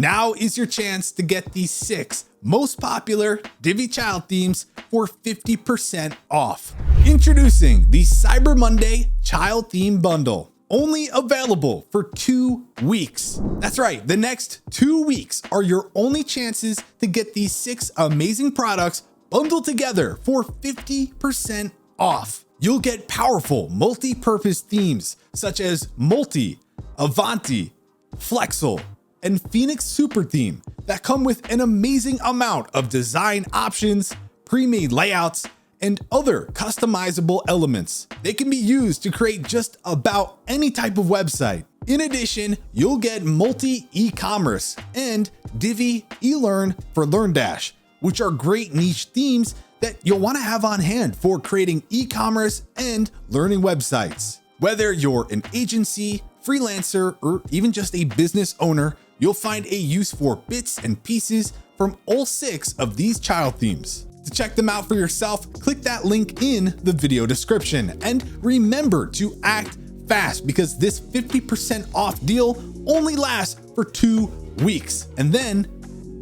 Now is your chance to get the 6 most popular Divi child themes for 50% off. Introducing the Cyber Monday Child Theme Bundle. Only available for 2 weeks. That's right, the next 2 weeks are your only chances to get these 6 amazing products bundled together for 50% off. You'll get powerful multi-purpose themes such as Multi, Avanti, Flexel, and Phoenix Super Theme that come with an amazing amount of design options, pre-made layouts, and other customizable elements. They can be used to create just about any type of website. In addition, you'll get Multi e-commerce and Divi eLearn for LearnDash, which are great niche themes that you'll want to have on hand for creating e-commerce and learning websites. Whether you're an agency, freelancer, or even just a business owner, you'll find a use for bits and pieces from all 6 of these child themes. To check them out for yourself, click that link in the video description. And remember to act fast because this 50% off deal only lasts for 2 weeks and then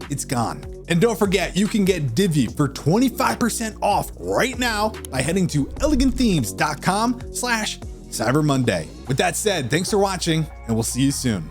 it's gone. And don't forget, you can get Divi for 25% off right now by heading to elegantthemes.com/Cyber Monday. With that said, thanks for watching and we'll see you soon.